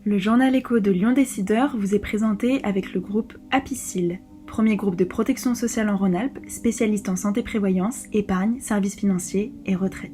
Le journal Écho de Lyon Décideur vous est présenté avec le groupe Apicil, premier groupe de protection sociale en Rhône-Alpes, spécialiste en santé-prévoyance, épargne, services financiers et retraite.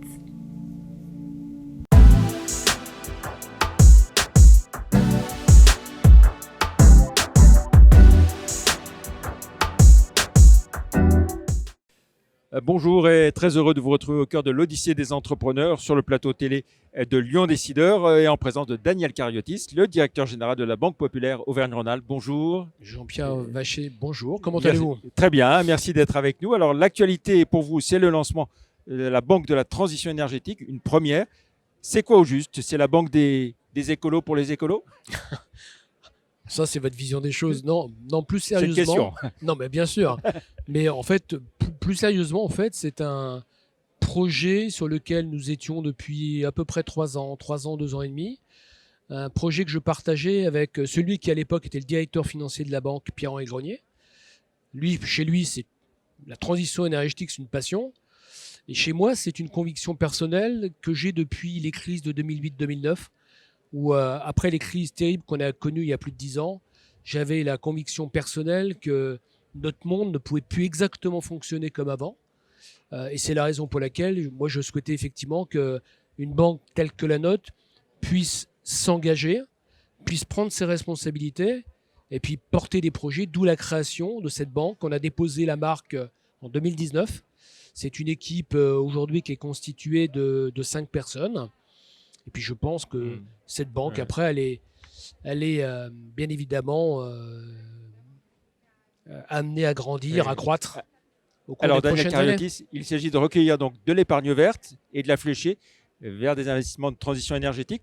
Bonjour et très heureux de vous retrouver au cœur de l'Odyssée des entrepreneurs sur le plateau télé de Lyon Décideur et en présence de Daniel Cariotis, le directeur général de la Banque Populaire Auvergne-Rhône-Alpes. Bonjour. Jean-Pierre Vacher, bonjour. Comment allez-vous ? Très bien, merci d'être avec nous. Alors l'actualité pour vous, c'est le lancement de la Banque de la Transition énergétique, une première. C'est quoi au juste ? C'est la banque des écolos pour les écolos ? Ça, c'est votre vision des choses. Non, plus sérieusement. C'est une question. Non, mais bien sûr. Mais en fait, plus sérieusement, c'est un projet sur lequel nous étions depuis à peu près 3 ans, 2 ans et demi. Un projet que je partageais avec celui qui, à l'époque, était le directeur financier de la banque, Pierre-Henri Grenier. Chez lui, c'est la transition énergétique, c'est une passion. Et chez moi, c'est une conviction personnelle que j'ai depuis les crises de 2008-2009. Où après les crises terribles qu'on a connues il y a plus de 10 ans, j'avais la conviction personnelle que notre monde ne pouvait plus exactement fonctionner comme avant. Et c'est la raison pour laquelle moi je souhaitais effectivement qu'une banque telle que la nôtre puisse s'engager, puisse prendre ses responsabilités et puis porter des projets, d'où la création de cette banque. On a déposé la marque en 2019. C'est une équipe aujourd'hui qui est constituée de 5 personnes. Et puis je pense que cette banque, après, elle est bien évidemment amenée à grandir, à croître au cours des prochaines années. Cariotis, il s'agit de recueillir donc de l'épargne verte et de la flécher vers des investissements de transition énergétique,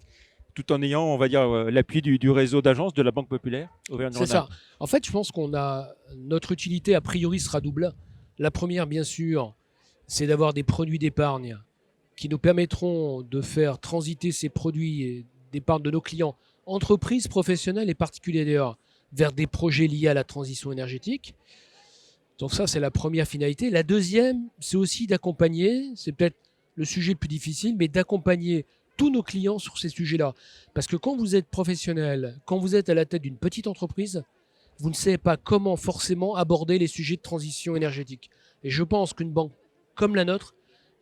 tout en ayant, on va dire, l'appui du réseau d'agences de la Banque Populaire Auvergne-Rhône-Alpes. C'est ça. En fait, je pense notre utilité a priori sera double. La première, bien sûr, c'est d'avoir des produits d'épargne qui nous permettront de faire transiter ces produits d'épargne de nos clients, entreprises, professionnelles et particuliers d'ailleurs, vers des projets liés à la transition énergétique. Donc ça, c'est la première finalité. La deuxième, c'est aussi d'accompagner, c'est peut-être le sujet le plus difficile, mais d'accompagner tous nos clients sur ces sujets-là. Parce que quand vous êtes professionnel, quand vous êtes à la tête d'une petite entreprise, vous ne savez pas comment forcément aborder les sujets de transition énergétique. Et je pense qu'une banque comme la nôtre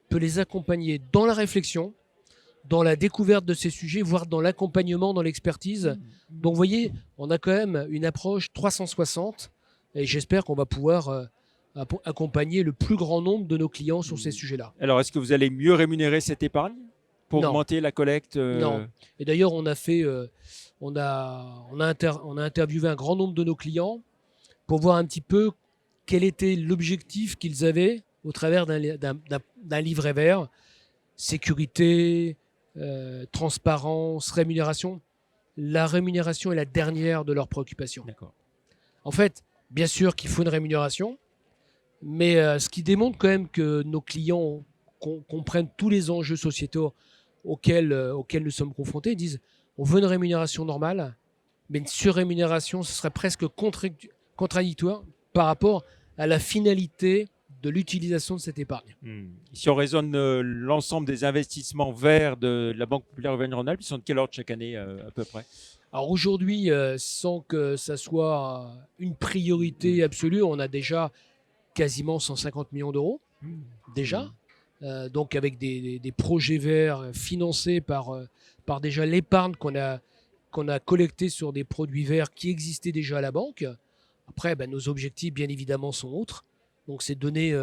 peut les accompagner dans la réflexion, dans la découverte de ces sujets, voire dans l'accompagnement, dans l'expertise. Donc vous voyez, on a quand même une approche 360 et j'espère qu'on va pouvoir accompagner le plus grand nombre de nos clients sur ces sujets-là. Alors, est-ce que vous allez mieux rémunérer cette épargne pour augmenter la collecte Non. Et d'ailleurs, on a interviewé un grand nombre de nos clients pour voir un petit peu quel était l'objectif qu'ils avaient au travers d'un livret vert, sécurité, transparence, rémunération. La rémunération est la dernière de leurs préoccupations. D'accord. En fait, bien sûr qu'il faut une rémunération, mais ce qui démontre quand même que nos clients comprennent tous les enjeux sociétaux auxquels nous sommes confrontés. Ils disent, on veut une rémunération normale, mais une surrémunération, ce serait presque contradictoire par rapport à la finalité de l'utilisation de cette épargne. Si on raisonne l'ensemble des investissements verts de la Banque Populaire Auvergne-Rhône-Alpes, ils sont de quel ordre chaque année à peu près ? Alors aujourd'hui, sans que ça soit une priorité absolue, on a déjà quasiment 150 millions d'euros, déjà. Donc avec des projets verts financés par déjà l'épargne qu'on a collectée sur des produits verts qui existaient déjà à la banque. Après, nos objectifs, bien évidemment, sont autres. Donc, c'est donner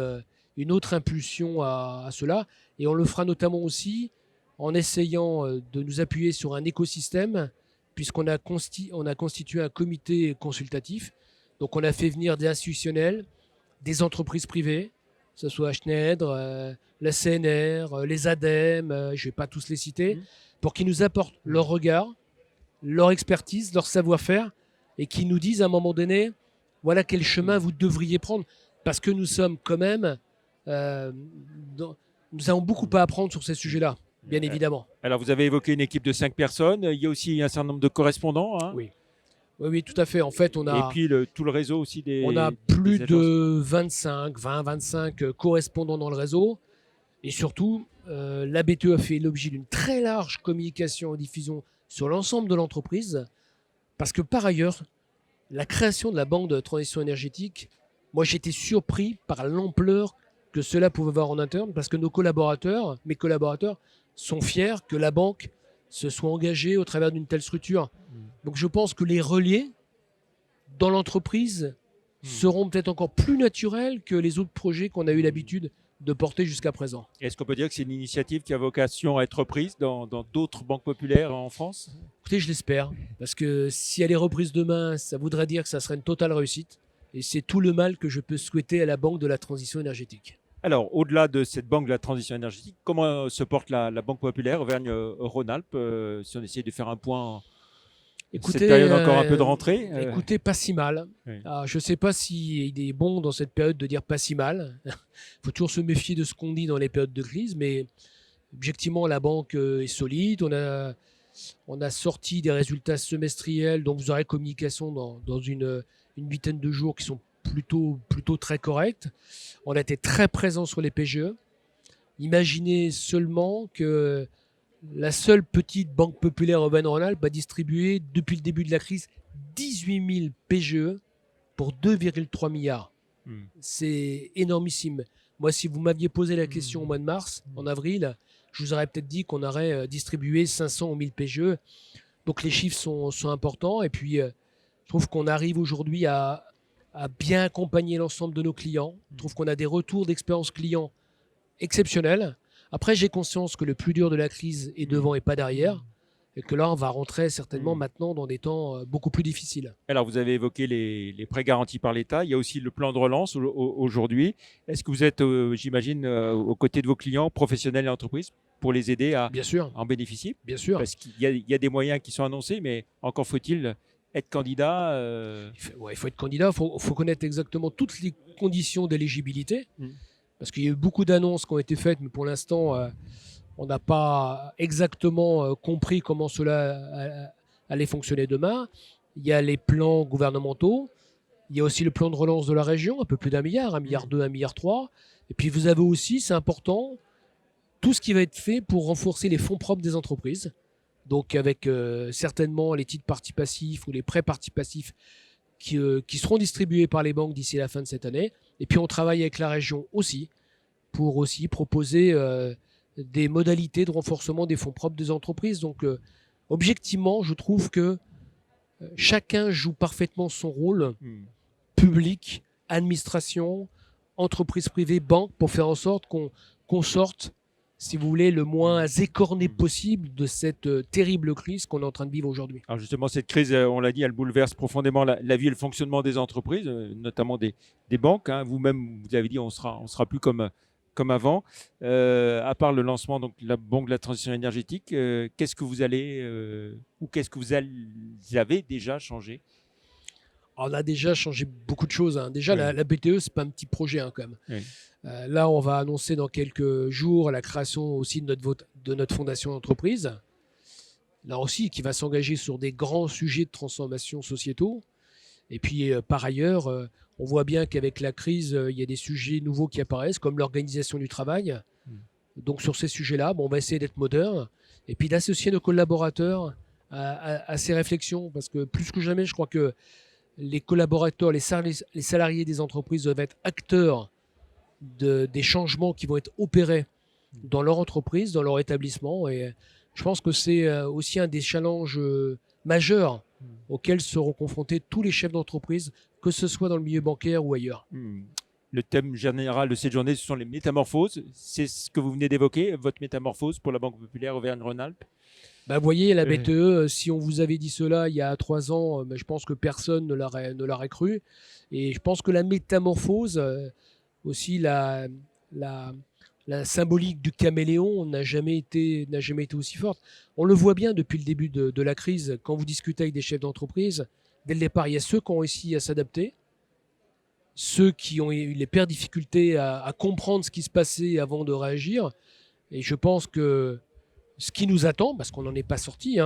une autre impulsion à cela. Et on le fera notamment aussi en essayant de nous appuyer sur un écosystème, puisqu'on a constitué un comité consultatif. Donc, on a fait venir des institutionnels, des entreprises privées, que ce soit Schneider, la CNR, les ADEME, je ne vais pas tous les citer, pour qu'ils nous apportent leur regard, leur expertise, leur savoir-faire, et qui nous disent à un moment donné, voilà quel chemin vous devriez prendre. Parce que nous sommes quand même, nous avons beaucoup à apprendre sur ces sujets-là, bien évidemment. Alors, vous avez évoqué une équipe de 5 personnes. Il y a aussi un certain nombre de correspondants. Hein. Oui, tout à fait. En fait, on a. Et puis tout le réseau aussi des. On a plus de 25 correspondants dans le réseau. Et surtout, la BTE a fait l'objet d'une très large communication et diffusion sur l'ensemble de l'entreprise. Parce que par ailleurs, la création de la banque de transition énergétique, moi j'étais surpris par l'ampleur que cela pouvait avoir en interne, parce que mes collaborateurs, sont fiers que la banque se soit engagée au travers d'une telle structure. Donc je pense que les relais dans l'entreprise seront peut-être encore plus naturels que les autres projets qu'on a eu l'habitude de porter jusqu'à présent. Est-ce qu'on peut dire que c'est une initiative qui a vocation à être prise dans d'autres banques populaires en France? Écoutez, je l'espère, parce que si elle est reprise demain, ça voudrait dire que ça serait une totale réussite. Et c'est tout le mal que je peux souhaiter à la Banque de la transition énergétique. Alors, au-delà de cette banque de la transition énergétique, comment se porte la Banque populaire Auvergne-Rhône-Alpes si on essaie de faire un point Écoutez, cette période encore un peu de rentrée Écoutez, pas si mal. Oui. Alors, je ne sais pas s'il est bon dans cette période de dire pas si mal. Il faut toujours se méfier de ce qu'on dit dans les périodes de crise, mais objectivement, la banque est solide. On a sorti des résultats semestriels dont vous aurez communication dans une vingtaine de jours qui sont plutôt très corrects. On a été très présent sur les PGE. Imaginez seulement que la seule petite banque populaire Auvergne-Rhône-Alpes a distribué depuis le début de la crise 18 000 PGE pour 2,3 milliards. C'est énormissime. Moi, si vous m'aviez posé la question au mois de mars, en avril, je vous aurais peut-être dit qu'on aurait distribué 500 ou 1000 PGE. Donc les chiffres sont importants. Et puis, je trouve qu'on arrive aujourd'hui à bien accompagner l'ensemble de nos clients. Je trouve qu'on a des retours d'expérience client exceptionnels. Après, j'ai conscience que le plus dur de la crise est devant et pas derrière. Et que là, on va rentrer certainement maintenant dans des temps beaucoup plus difficiles. Alors, vous avez évoqué les prêts garantis par l'État. Il y a aussi le plan de relance aujourd'hui. Est-ce que vous êtes, j'imagine, aux côtés de vos clients, professionnels et entreprises, pour les aider à Bien sûr. en bénéficier? Bien sûr. Parce qu'il y a des moyens qui sont annoncés, mais encore faut-il être candidat. Il faut être candidat. Il faut connaître exactement toutes les conditions d'éligibilité. Parce qu'il y a eu beaucoup d'annonces qui ont été faites, mais pour l'instant, on n'a pas exactement compris comment cela allait fonctionner demain. Il y a les plans gouvernementaux. Il y a aussi le plan de relance de la région, un peu plus d'1 milliard, 1,2 milliard, 1,3 milliard. Et puis vous avez aussi, c'est important, tout ce qui va être fait pour renforcer les fonds propres des entreprises. Donc avec certainement les titres participatifs ou les prêts participatifs qui seront distribués par les banques d'ici la fin de cette année. Et puis on travaille avec la région aussi pour aussi proposer des modalités de renforcement des fonds propres des entreprises. Donc objectivement, je trouve que chacun joue parfaitement son rôle, public, administration, entreprise privée, banque, pour faire en sorte qu'on sorte, si vous voulez, le moins écorné possible de cette terrible crise qu'on est en train de vivre aujourd'hui. Alors justement, cette crise, on l'a dit, elle bouleverse profondément la vie et le fonctionnement des entreprises, notamment des banques. Vous-même, vous avez dit, on sera plus comme avant. À part le lancement donc la banque de la transition énergétique, qu'est-ce que vous avez déjà changé? On a déjà changé beaucoup de choses. Déjà, oui. la BTE, c'est pas un petit projet quand même. Oui. Là, on va annoncer dans quelques jours la création aussi de notre fondation d'entreprise. Là aussi, qui va s'engager sur des grands sujets de transformation sociétaux. Et puis, par ailleurs, on voit bien qu'avec la crise, il y a des sujets nouveaux qui apparaissent, comme l'organisation du travail. Donc, sur ces sujets-là, on va essayer d'être moderne et puis d'associer nos collaborateurs à ces réflexions. Parce que plus que jamais, je crois que les collaborateurs, les salariés des entreprises doivent être acteurs des changements qui vont être opérés dans leur entreprise, dans leur établissement. Et je pense que c'est aussi un des challenges majeurs auxquels seront confrontés tous les chefs d'entreprise, que ce soit dans le milieu bancaire ou ailleurs. Le thème général de cette journée, ce sont les métamorphoses. C'est ce que vous venez d'évoquer, votre métamorphose pour la Banque populaire Auvergne-Rhône-Alpes. Vous voyez, la BTE, si on vous avait dit cela il y a 3 ans, je pense que personne ne l'aurait cru. Et je pense que la métamorphose, aussi la symbolique du caméléon n'a jamais été aussi forte. On le voit bien depuis le début de la crise, quand vous discutez avec des chefs d'entreprise, dès le départ, il y a ceux qui ont réussi à s'adapter, ceux qui ont eu les pires difficultés à comprendre ce qui se passait avant de réagir. Et je pense que ce qui nous attend, parce qu'on n'en est pas sorti,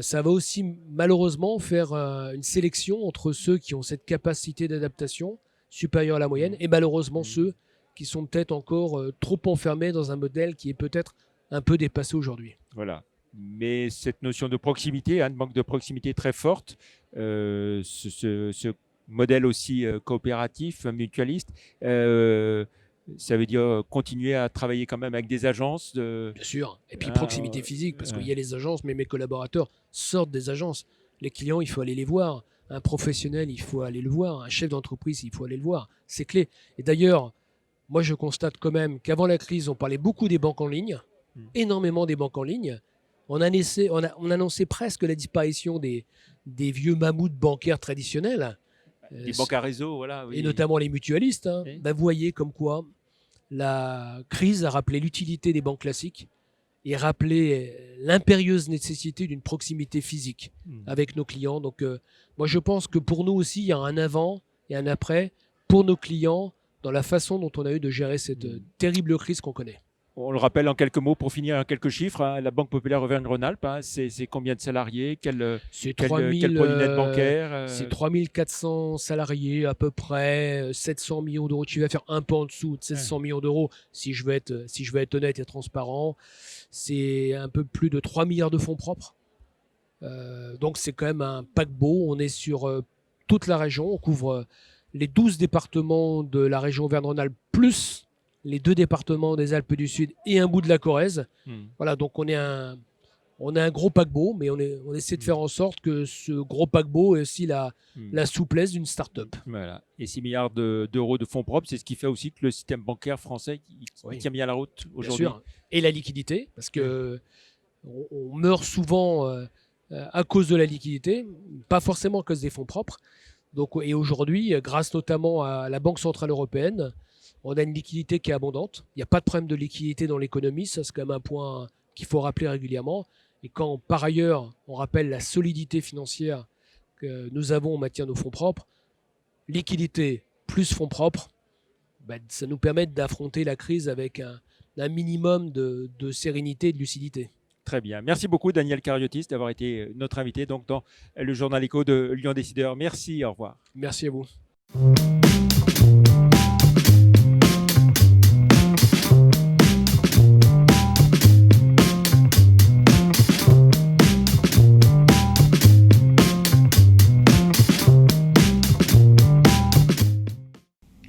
ça va aussi malheureusement faire une sélection entre ceux qui ont cette capacité d'adaptation supérieure à la moyenne et malheureusement ceux qui sont peut-être encore trop enfermés dans un modèle qui est peut-être un peu dépassé aujourd'hui. Voilà. mais cette notion de proximité, de manque de proximité très forte, ce modèle aussi coopératif, mutualiste, ça veut dire continuer à travailler quand même avec des agences. Bien sûr. Et puis proximité physique, parce qu'il y a les agences, mais mes collaborateurs sortent des agences. Les clients, il faut aller les voir. Un professionnel, il faut aller le voir. Un chef d'entreprise, il faut aller le voir. C'est clé. Et d'ailleurs, moi, je constate quand même qu'avant la crise, on parlait beaucoup des banques en ligne, énormément des banques en ligne. On annonçait presque la disparition des vieux mammouths bancaires traditionnels. Les banques à réseau, voilà. Oui. Et notamment les mutualistes. Oui. Vous voyez comme quoi la crise a rappelé l'utilité des banques classiques et rappelé l'impérieuse nécessité d'une proximité physique avec nos clients. Donc, moi, je pense que pour nous aussi, il y a un avant et un après pour nos clients dans la façon dont on a eu de gérer cette terrible crise qu'on connaît. On le rappelle en quelques mots pour finir, quelques chiffres. La Banque Populaire Auvergne-Rhône-Alpes, c'est combien de salariés? Quel produit net bancaire? C'est 3400 salariés à peu près, 700 millions d'euros de chiffre d'affaires, un peu en dessous de 700 millions d'euros si je veux être honnête et transparent. C'est un peu plus de 3 milliards de fonds propres. Donc c'est quand même un paquebot. On est sur toute la région. On couvre les 12 départements de la région Auvergne-Rhône-Alpes plus les 2 départements des Alpes du Sud et un bout de la Corrèze. Voilà, donc on est un gros paquebot, mais on essaie de faire en sorte que ce gros paquebot ait aussi la souplesse d'une start-up. Voilà. Et 6 milliards d'euros de fonds propres, c'est ce qui fait aussi que le système bancaire français il tient bien la route aujourd'hui. Bien sûr. Et la liquidité, parce que on meurt souvent à cause de la liquidité, pas forcément à cause des fonds propres. Donc, et aujourd'hui, grâce notamment à la Banque Centrale Européenne, on a une liquidité qui est abondante. Il n'y a pas de problème de liquidité dans l'économie. Ça, c'est quand même un point qu'il faut rappeler régulièrement. Et quand, par ailleurs, on rappelle la solidité financière que nous avons en matière de fonds propres, liquidité plus fonds propres, ça nous permet d'affronter la crise avec un minimum de sérénité et de lucidité. Très bien. Merci beaucoup, Daniel Cariotis, d'avoir été notre invité donc, dans le journal Écho de Lyon Décideur. Merci, au revoir. Merci à vous.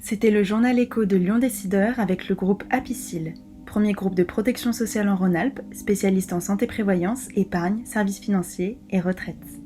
C'était le journal Écho de Lyon Décideur avec le groupe Apicil, premier groupe de protection sociale en Rhône-Alpes, spécialiste en santé-prévoyance, épargne, services financiers et retraite.